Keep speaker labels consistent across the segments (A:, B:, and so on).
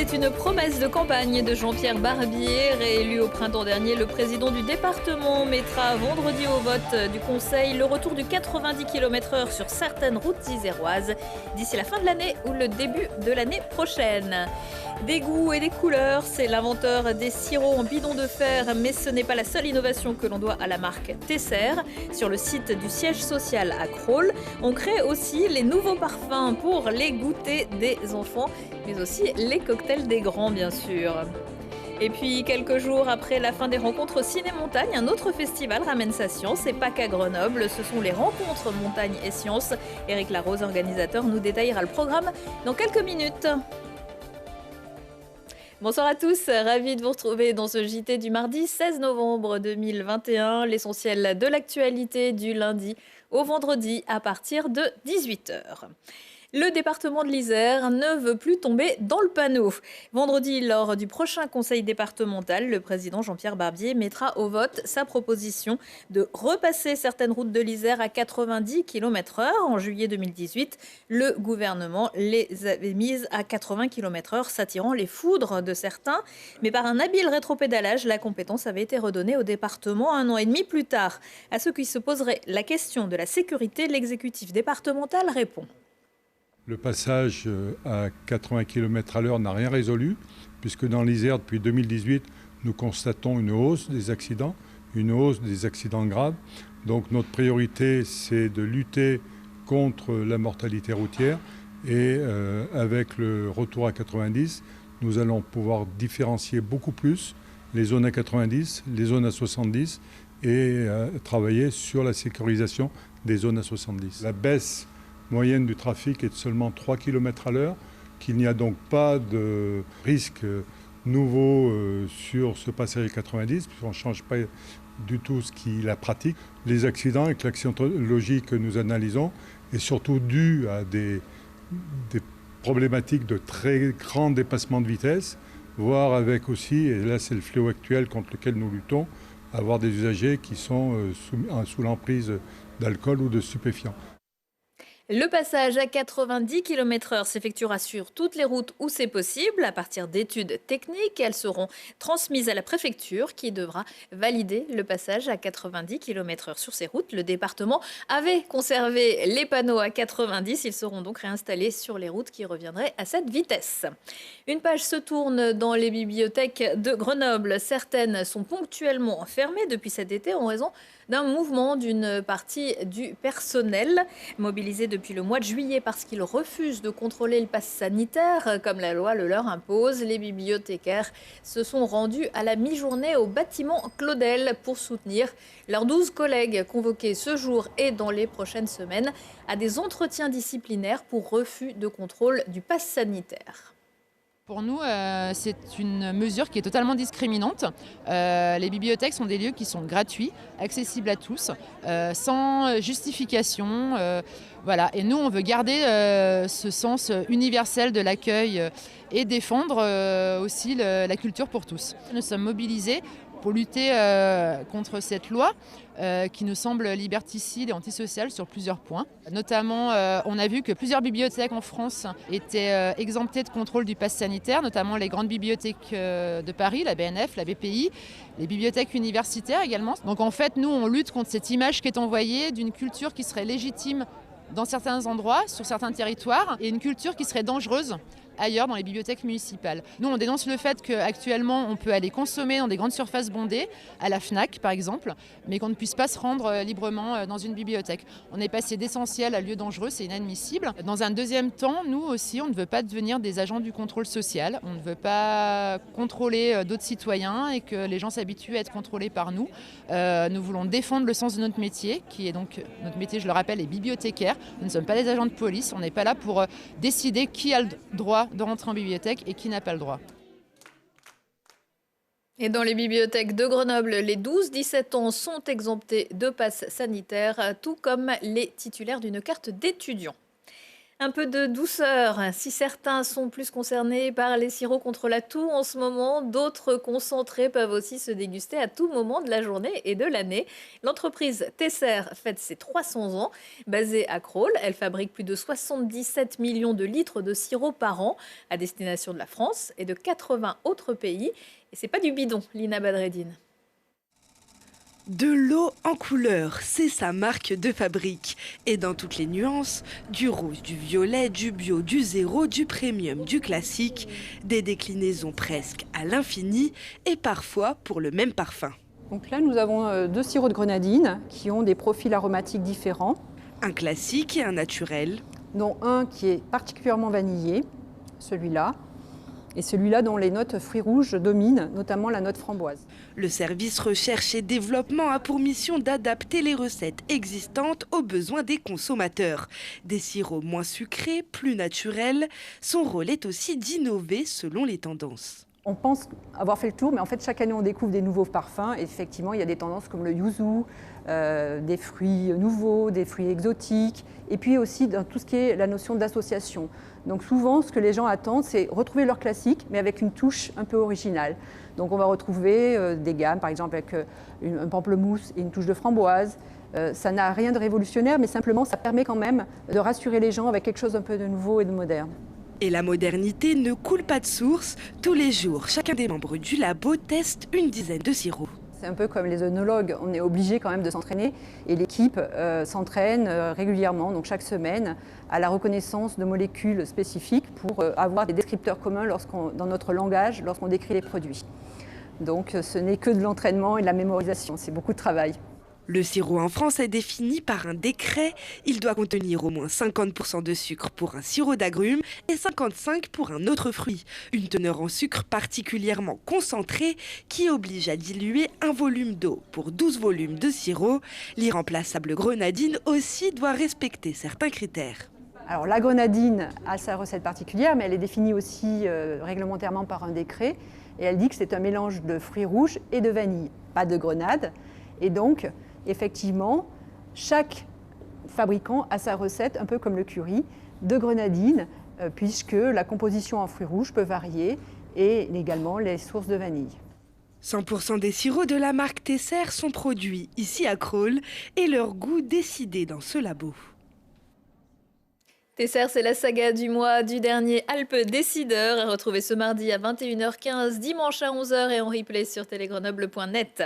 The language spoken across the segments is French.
A: C'est une promesse de campagne de Jean-Pierre Barbier. Réélu au printemps dernier, le président du département mettra vendredi au vote du Conseil le retour du 90 km/h sur certaines routes iséroises d'ici la fin de l'année ou le début de l'année prochaine. Des goûts et des couleurs, c'est l'inventeur des sirops en bidon de fer, mais ce n'est pas la seule innovation que l'on doit à la marque Tesser. Sur le site du siège social à Crolles, on crée aussi les nouveaux parfums pour les goûters des enfants, mais aussi les cocktails des grands, bien sûr. Et puis, quelques jours après la fin des rencontres Ciné-Montagne, un autre festival ramène sa science, et pas qu'à Grenoble, ce sont les rencontres Montagne et Sciences. Éric Larose, organisateur, nous détaillera le programme dans quelques minutes. Bonsoir à tous, ravi de vous retrouver dans ce JT du mardi 16 novembre 2021, l'essentiel de l'actualité du lundi au vendredi à partir de 18h. Le département de l'Isère ne veut plus tomber dans le panneau. Vendredi, lors du prochain conseil départemental, le président Jean-Pierre Barbier mettra au vote sa proposition de repasser certaines routes de l'Isère à 90 km/h. En juillet 2018, le gouvernement les avait mises à 80 km/h, s'attirant les foudres de certains. Mais par un habile rétropédalage, la compétence avait été redonnée au département un an et demi plus tard. À ceux qui se poseraient la question de la sécurité, l'exécutif départemental répond.
B: Le passage à 80 km/h n'a rien résolu, puisque dans l'Isère, depuis 2018, nous constatons une hausse des accidents graves. Donc notre priorité, c'est de lutter contre la mortalité routière. Et avec le retour à 90, nous allons pouvoir différencier beaucoup plus les zones à 90, les zones à 70 et travailler sur la sécurisation des zones à 70. La baisse moyenne du trafic est de seulement 3 km/h, qu'il n'y a donc pas de risque nouveau sur ce passage à 90, puisqu'on ne change pas du tout la pratique. Les accidents avec l'accidentologie que nous analysons est surtout dû à des problématiques de très grand dépassement de vitesse, voire avec aussi, et là c'est le fléau actuel contre lequel nous luttons, avoir des usagers qui sont sous l'emprise d'alcool ou de stupéfiants.
A: Le passage à 90 km/h s'effectuera sur toutes les routes où c'est possible à partir d'études techniques. Elles seront transmises à la préfecture qui devra valider le passage à 90 km/h sur ces routes. Le département avait conservé les panneaux à 90. Ils seront donc réinstallés sur les routes qui reviendraient à cette vitesse. Une page se tourne dans les bibliothèques de Grenoble. Certaines sont ponctuellement fermées depuis cet été en raison d'un mouvement d'une partie du personnel mobilisé depuis le mois de juillet parce qu'ils refusent de contrôler le pass sanitaire comme la loi le leur impose. Les bibliothécaires se sont rendus à la mi-journée au bâtiment Claudel pour soutenir leurs 12 collègues convoqués ce jour et dans les prochaines semaines à des entretiens disciplinaires pour refus de contrôle du pass sanitaire.
C: Pour nous, c'est une mesure qui est totalement discriminante. Les bibliothèques sont des lieux qui sont gratuits, accessibles à tous, sans justification. Voilà. Et nous, on veut garder ce sens universel de l'accueil et défendre aussi la culture pour tous. Nous sommes mobilisés pour lutter contre cette loi qui nous semble liberticide et antisociale sur plusieurs points. Notamment, on a vu que plusieurs bibliothèques en France étaient exemptées de contrôle du pass sanitaire, notamment les grandes bibliothèques de Paris, la BNF, la BPI, les bibliothèques universitaires également. Donc en fait, nous, on lutte contre cette image qui est envoyée d'une culture qui serait légitime dans certains endroits, sur certains territoires, et une culture qui serait dangereuse ailleurs dans les bibliothèques municipales. Nous, on dénonce le fait qu'actuellement, on peut aller consommer dans des grandes surfaces bondées, à la FNAC par exemple, mais qu'on ne puisse pas se rendre librement dans une bibliothèque. On est passé d'essentiel à lieu dangereux, c'est inadmissible. Dans un deuxième temps, nous aussi, on ne veut pas devenir des agents du contrôle social. On ne veut pas contrôler d'autres citoyens et que les gens s'habituent à être contrôlés par nous. Nous voulons défendre le sens de notre métier, qui est donc, notre métier, je le rappelle, est bibliothécaire. Nous ne sommes pas des agents de police, on n'est pas là pour décider qui a le droit de rentrer en bibliothèque et qui n'a pas le droit.
A: Et dans les bibliothèques de Grenoble, les 12-17 ans sont exemptés de pass sanitaire, tout comme les titulaires d'une carte d'étudiant. Un peu de douceur. Si certains sont plus concernés par les sirops contre la toux en ce moment, d'autres concentrés peuvent aussi se déguster à tout moment de la journée et de l'année. L'entreprise Tesser fête ses 300 ans. Basée à Crolles, elle fabrique plus de 77 millions de litres de sirop par an à destination de la France et de 80 autres pays. Et c'est pas du bidon, Lina Badreddine.
D: De l'eau en couleur, c'est sa marque de fabrique. Et dans toutes les nuances, du rose, du violet, du bio, du zéro, du premium, du classique, des déclinaisons presque à l'infini et parfois pour le même parfum.
E: Donc là, nous avons 2 sirops de grenadine qui ont des profils aromatiques différents,
D: Un classique et un naturel.
E: dont un qui est particulièrement vanillé, celui-là, et celui-là dont les notes fruits rouges dominent, notamment la note framboise.
D: Le service recherche et développement a pour mission d'adapter les recettes existantes aux besoins des consommateurs. Des sirops moins sucrés, plus naturels. Son rôle est aussi d'innover selon les tendances.
E: On pense avoir fait le tour, mais en fait, chaque année, on découvre des nouveaux parfums. Et effectivement, il y a des tendances comme le yuzu, des fruits nouveaux, des fruits exotiques, et puis aussi dans tout ce qui est la notion d'association. Donc souvent, ce que les gens attendent, c'est retrouver leur classique, mais avec une touche un peu originale. Donc on va retrouver des gammes, par exemple avec un pamplemousse et une touche de framboise. Ça n'a rien de révolutionnaire, mais simplement, ça permet quand même de rassurer les gens avec quelque chose un peu de nouveau et de moderne.
D: Et la modernité ne coule pas de source. Tous les jours, chacun des membres du labo teste une dizaine de sirops.
E: C'est un peu comme les œnologues, on est obligé quand même de s'entraîner et l'équipe s'entraîne régulièrement, donc chaque semaine, à la reconnaissance de molécules spécifiques pour avoir des descripteurs communs dans notre langage lorsqu'on décrit les produits. Donc ce n'est que de l'entraînement et de la mémorisation, c'est beaucoup de travail.
D: Le sirop en France est défini par un décret. Il doit contenir au moins 50% de sucre pour un sirop d'agrumes et 55% pour un autre fruit. Une teneur en sucre particulièrement concentrée qui oblige à diluer un volume d'eau pour 12 volumes de sirop. L'irremplaçable grenadine aussi doit respecter certains critères.
E: Alors la grenadine a sa recette particulière, mais elle est définie aussi réglementairement par un décret. Et elle dit que c'est un mélange de fruits rouges et de vanille, pas de grenade. Et donc, effectivement, chaque fabricant a sa recette, un peu comme le curry, de grenadine, puisque la composition en fruits rouges peut varier, et également les sources de vanille.
D: 100% des sirops de la marque Tesser sont produits ici à Crolles et leur goût décidé dans ce labo.
A: Tesser, c'est la saga du mois du dernier Alpes Décideur, à retrouver ce mardi à 21h15, dimanche à 11h et en replay sur télégrenoble.net.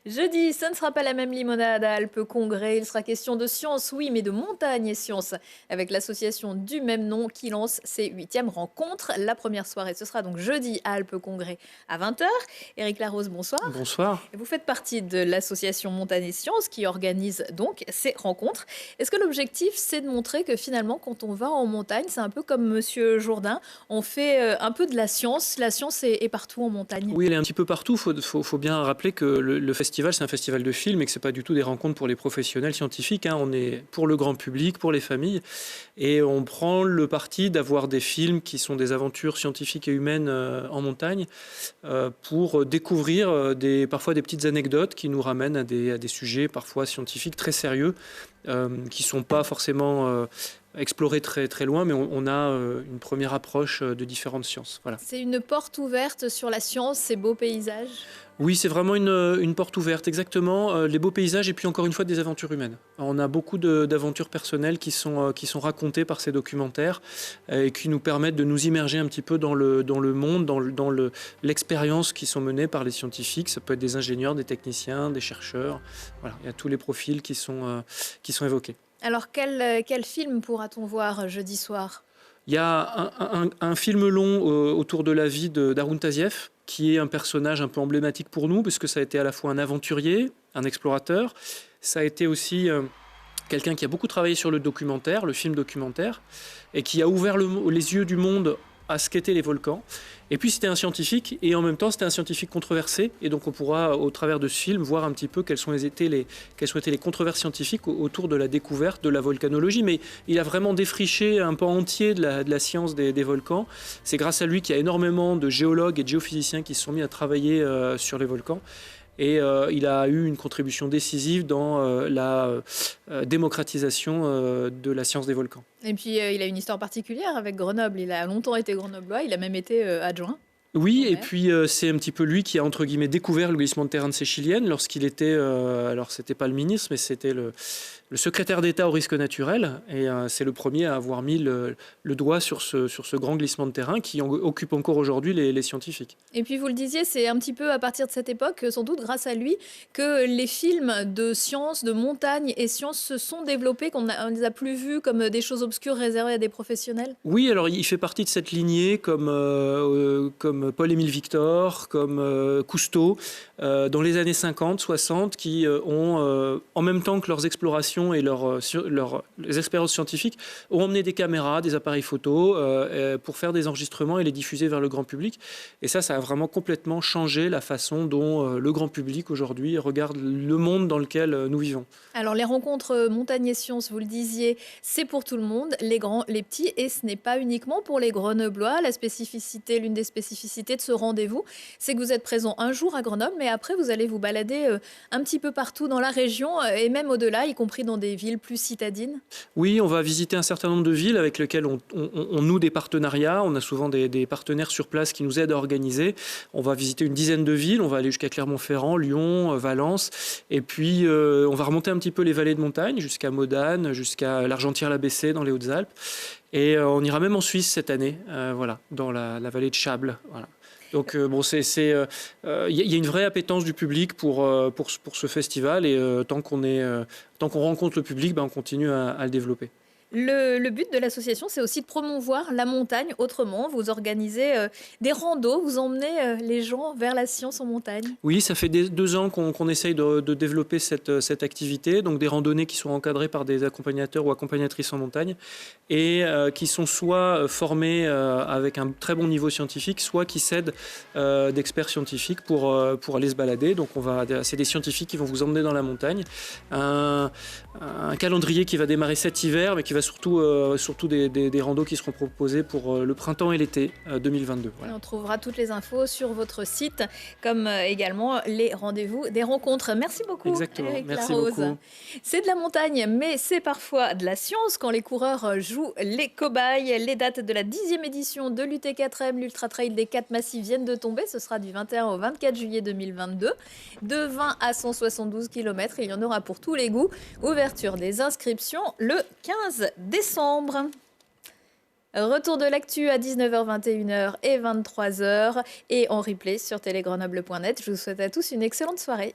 A: Jeudi, ce ne sera pas la même limonade à Alpes Congrès, il sera question de science, oui, mais de montagne et science, avec l'association du même nom qui lance ses 8e rencontres. La première soirée, ce sera donc jeudi à Alpes Congrès à 20h. Éric Larose, bonsoir.
F: Bonsoir.
A: Vous faites partie de l'association Montagne et Sciences qui organise donc ces rencontres. Est-ce que l'objectif, c'est de montrer que finalement, quand on va en montagne, c'est un peu comme Monsieur Jourdain, on fait un peu de la science est partout en montagne?
F: Oui, elle est un petit peu partout. Faut bien rappeler que le festival, c'est un festival de films et que c'est pas du tout des rencontres pour les professionnels scientifiques, hein. On est pour le grand public, pour les familles, et on prend le parti d'avoir des films qui sont des aventures scientifiques et humaines en montagne pour découvrir parfois des petites anecdotes qui nous ramènent à des sujets parfois scientifiques très sérieux qui sont pas forcément explorés très, très loin, mais on a une première approche de différentes sciences. Voilà.
A: C'est une porte ouverte sur la science, ces beaux paysages?
F: Oui, c'est vraiment une porte ouverte, exactement. Les beaux paysages et puis encore une fois des aventures humaines. On a beaucoup d'aventures personnelles qui sont racontées par ces documentaires et qui nous permettent de nous immerger un petit peu dans le monde, dans l'expérience qui sont menées par les scientifiques. Ça peut être des ingénieurs, des techniciens, des chercheurs. Voilà, il y a tous les profils qui sont évoqués.
A: Alors quel film pourra-t-on voir jeudi soir?
F: Il y a un film long autour de la vie d'Haroun Tazieff, qui est un personnage un peu emblématique pour nous, puisque ça a été à la fois un aventurier, un explorateur. Ça a été aussi quelqu'un qui a beaucoup travaillé sur le documentaire, le film documentaire, et qui a ouvert les yeux du monde à ce qu'étaient les volcans. Et puis c'était un scientifique, et en même temps c'était un scientifique controversé, et donc on pourra au travers de ce film voir un petit peu quelles ont été les controverses scientifiques autour de la découverte de la volcanologie. Mais il a vraiment défriché un pan entier de la science des volcans. C'est grâce à lui qu'il y a énormément de géologues et de géophysiciens qui se sont mis à travailler sur les volcans. Et il a eu une contribution décisive dans la démocratisation de la science des volcans.
A: Et puis, il a une histoire particulière avec Grenoble. Il a longtemps été grenoblois, il a même été adjoint.
F: Oui,
A: Ouais.
F: et puis c'est un petit peu lui qui a, entre guillemets, découvert le glissement de terrain de Séchilienne lorsqu'il était, alors c'était pas le ministre, mais c'était le secrétaire d'État au risque naturel. Et c'est le premier à avoir mis le doigt sur ce grand glissement de terrain qui occupe encore aujourd'hui les scientifiques.
A: Et puis, vous le disiez, c'est un petit peu à partir de cette époque, sans doute grâce à lui, que les films de science, de montagne et science se sont développés, qu'on ne les a plus vus comme des choses obscures réservées à des professionnels.
F: Oui, alors il fait partie de cette lignée comme Paul-Émile Victor, comme Cousteau, dans les années 50, 60, qui ont, en même temps que leurs explorations et les expériences scientifiques, ont emmené des caméras, des appareils photo pour faire des enregistrements et les diffuser vers le grand public. Et ça a vraiment complètement changé la façon dont le grand public aujourd'hui regarde le monde dans lequel nous vivons.
A: Alors, les rencontres montagne et sciences, vous le disiez, c'est pour tout le monde, les grands, les petits, et ce n'est pas uniquement pour les Grenoblois. L'une des spécificités de ce rendez-vous, c'est que vous êtes présent un jour à Grenoble, mais après, vous allez vous balader un petit peu partout dans la région, et même au-delà, y compris dans des villes plus citadines.
F: Oui, on va visiter un certain nombre de villes avec lesquelles on noue des partenariats. On a souvent des partenaires sur place qui nous aident à organiser. On va visiter une dizaine de villes. On va aller jusqu'à Clermont-Ferrand, Lyon, Valence. Et puis, on va remonter un petit peu les vallées de montagne jusqu'à Modane, jusqu'à l'Argentière-la-Bessée dans les Hautes-Alpes. Et on ira même en Suisse cette année, dans la vallée de Chable. Voilà. Donc il y a une vraie appétence du public pour ce festival et tant qu'on rencontre le public, on continue à le développer.
A: Le but de l'association, c'est aussi de promouvoir la montagne autrement. Vous organisez des randos, vous emmenez les gens vers la science en montagne.
F: Oui, ça fait 2 ans qu'on essaye de développer cette activité, donc des randonnées qui sont encadrées par des accompagnateurs ou accompagnatrices en montagne et qui sont soit formés avec un très bon niveau scientifique, soit qui s'aident d'experts scientifiques pour aller se balader. Donc c'est des scientifiques qui vont vous emmener dans la montagne. Un calendrier qui va démarrer cet hiver, mais qui va surtout des randos qui seront proposés pour le printemps et l'été 2022. Voilà.
A: Et on trouvera toutes les infos sur votre site, comme également les rendez-vous des rencontres. Merci beaucoup,
F: Exactement.
A: Éric
F: Merci
A: Larose.
F: beaucoup.
A: C'est de la montagne, mais c'est parfois de la science quand les coureurs jouent les cobayes. Les dates de la 10e édition de l'UT4M, l'Ultra Trail des 4 Massifs, viennent de tomber. Ce sera du 21 au 24 juillet 2022. De 20 à 172 km, il y en aura pour tous les goûts. Ouverture des inscriptions le 15 décembre. Retour de l'actu à 19h, 21h et 23h et en replay sur télégrenoble.net. Je vous souhaite à tous une excellente soirée.